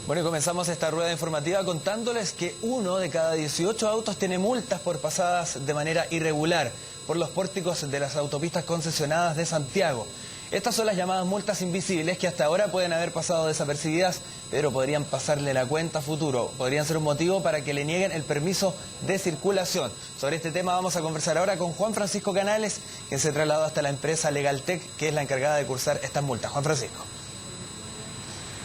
Bueno, y comenzamos esta rueda informativa contándoles que 1 de cada 18 autos tiene multas por pasadas de manera irregular por los pórticos de las autopistas concesionadas de Santiago. Estas son las llamadas multas invisibles que hasta ahora pueden haber pasado desapercibidas, pero podrían pasarle la cuenta a futuro. Podrían ser un motivo para que le nieguen el permiso de circulación. Sobre este tema vamos a conversar ahora con Juan Francisco Canales, que se trasladó hasta la empresa Legaltec, que es la encargada de cursar estas multas. Juan Francisco.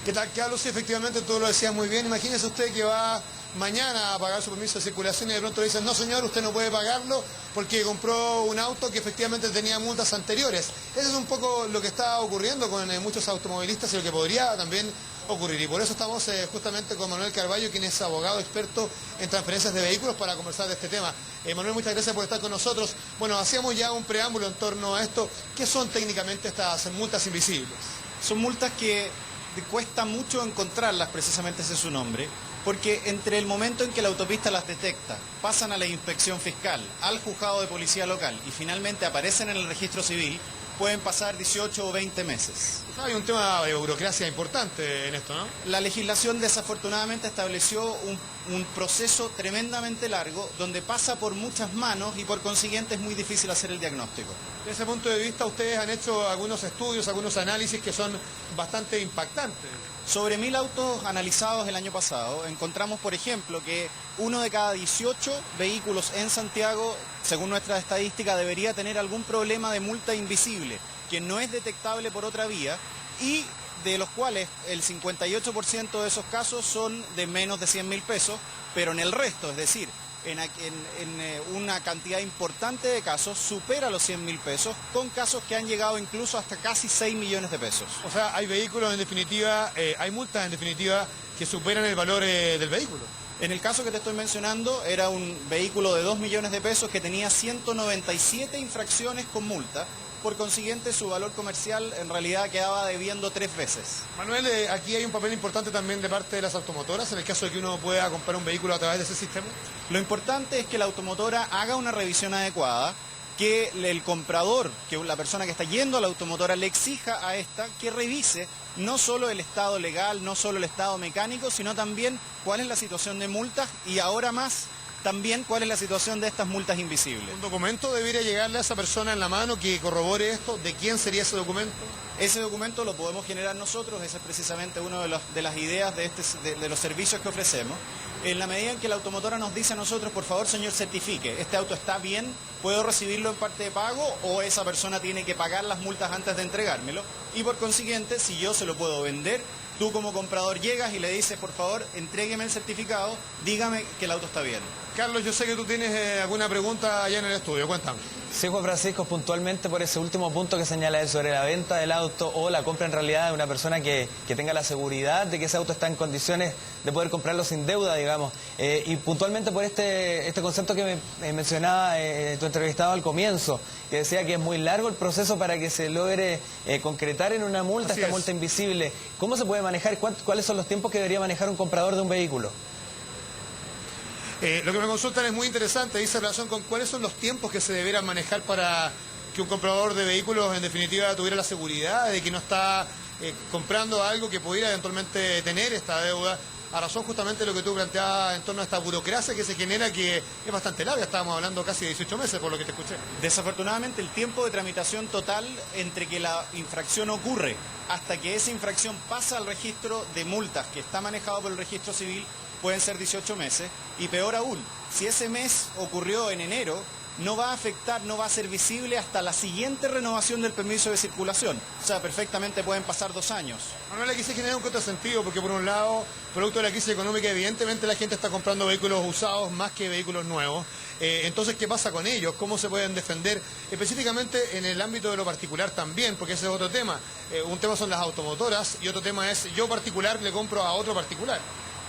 ¿Qué tal, Carlos? Sí, efectivamente, tú lo decías muy bien. Imagínese usted que va mañana a pagar su permiso de circulación y de pronto le dicen, no señor, usted no puede pagarlo porque compró un auto que efectivamente tenía multas anteriores. Eso es un poco lo que está ocurriendo con muchos automovilistas y lo que podría también ocurrir. Y por eso estamos justamente con Manuel Carballo, quien es abogado experto en transferencias de vehículos, para conversar de este tema. Manuel, muchas gracias por estar con nosotros. Bueno, hacíamos ya un preámbulo en torno a esto. ¿Qué son técnicamente estas multas invisibles? Son multas que cuesta mucho encontrarlas, precisamente ese es su nombre, porque entre el momento en que la autopista las detecta, pasan a la inspección fiscal, al juzgado de policía local y finalmente aparecen en el registro civil, pueden pasar 18 o 20 meses. Hay un tema de burocracia importante en esto, ¿no? La legislación desafortunadamente estableció un proceso tremendamente largo donde pasa por muchas manos y por consiguiente es muy difícil hacer el diagnóstico. Desde ese punto de vista, ustedes han hecho algunos estudios, algunos análisis que son bastante impactantes. Sobre 1000 autos analizados el año pasado, encontramos, por ejemplo, que 1 de cada 18 vehículos en Santiago, según nuestra estadística, debería tener algún problema de multa invisible, que no es detectable por otra vía, y de los cuales el 58% de esos casos son de menos de 100.000 pesos, pero en el resto, es decir, en una cantidad importante de casos supera los 100.000 pesos, con casos que han llegado incluso hasta casi 6 millones de pesos. O sea, hay vehículos en definitiva, hay multas en definitiva que superan el valor del vehículo. En el caso que te estoy mencionando, era un vehículo de 2 millones de pesos que tenía 197 infracciones con multa. Por consiguiente, su valor comercial en realidad quedaba debiendo 3 veces. Manuel, aquí hay un papel importante también de parte de las automotoras, en el caso de que uno pueda comprar un vehículo a través de ese sistema. Lo importante es que la automotora haga una revisión adecuada, que el comprador, que la persona que está yendo a la automotora, le exija a esta que revise no solo el estado legal, no solo el estado mecánico, sino también cuál es la situación de multas y ahora más, también cuál es la situación de estas multas invisibles. ¿Un documento debería llegarle a esa persona en la mano que corrobore esto? ¿De quién sería ese documento? Ese documento lo podemos generar nosotros, esa es precisamente una de las ideas de los servicios que ofrecemos. En la medida en que la automotora nos dice a nosotros, por favor señor, certifique, este auto está bien, ¿puedo recibirlo en parte de pago o esa persona tiene que pagar las multas antes de entregármelo? Y por consiguiente, si yo se lo puedo vender, tú como comprador llegas y le dices, por favor, entrégueme el certificado, dígame que el auto está bien. Carlos, yo sé que tú tienes alguna pregunta allá en el estudio, cuéntame. Sí, Juan Francisco, puntualmente por ese último punto que señala él sobre la venta del auto o la compra en realidad de una persona que tenga la seguridad de que ese auto está en condiciones de poder comprarlo sin deuda, digamos. Y puntualmente por este concepto que me mencionaba tu entrevistado al comienzo, que decía que es muy largo el proceso para que se logre concretar en una multa, esta multa invisible. ¿Cómo se puede manejar? ¿Cuáles son los tiempos que debería manejar un comprador de un vehículo? Lo que me consultan es muy interesante, dice relación con cuáles son los tiempos que se deberán manejar para que un comprador de vehículos en definitiva tuviera la seguridad de que no está comprando algo que pudiera eventualmente tener esta deuda, a razón justamente de lo que tú planteabas en torno a esta burocracia que se genera, que es bastante larga, estábamos hablando casi de 18 meses por lo que te escuché. Desafortunadamente el tiempo de tramitación total entre que la infracción ocurre hasta que esa infracción pasa al registro de multas que está manejado por el registro civil pueden ser 18 meses, y peor aún, si ese mes ocurrió en enero, no va a afectar, no va a ser visible hasta la siguiente renovación del permiso de circulación. O sea, perfectamente pueden pasar 2 años. Manuel, aquí se genera un contrasentido, porque por un lado, producto de la crisis económica, evidentemente la gente está comprando vehículos usados más que vehículos nuevos. Entonces, ¿qué pasa con ellos? ¿Cómo se pueden defender? Específicamente en el ámbito de lo particular también, porque ese es otro tema. Un tema son las automotoras y otro tema es yo particular le compro a otro particular.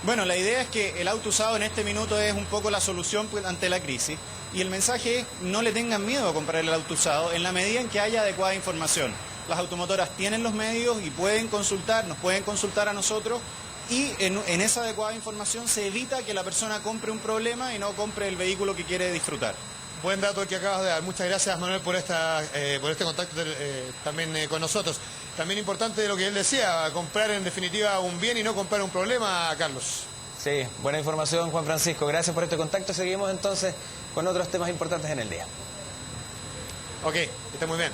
Bueno, la idea es que el auto usado en este minuto es un poco la solución ante la crisis. Y el mensaje es, no le tengan miedo a comprar el auto usado en la medida en que haya adecuada información. Las automotoras tienen los medios y pueden consultar, nos pueden consultar a nosotros, y en esa adecuada información se evita que la persona compre un problema y no compre el vehículo que quiere disfrutar. Buen dato el que acabas de dar. Muchas gracias, Manuel, por este contacto también con nosotros. También importante lo que él decía, comprar en definitiva un bien y no comprar un problema, Carlos. Sí, buena información, Juan Francisco. Gracias por este contacto. Seguimos entonces con otros temas importantes en el día. Ok, está muy bien.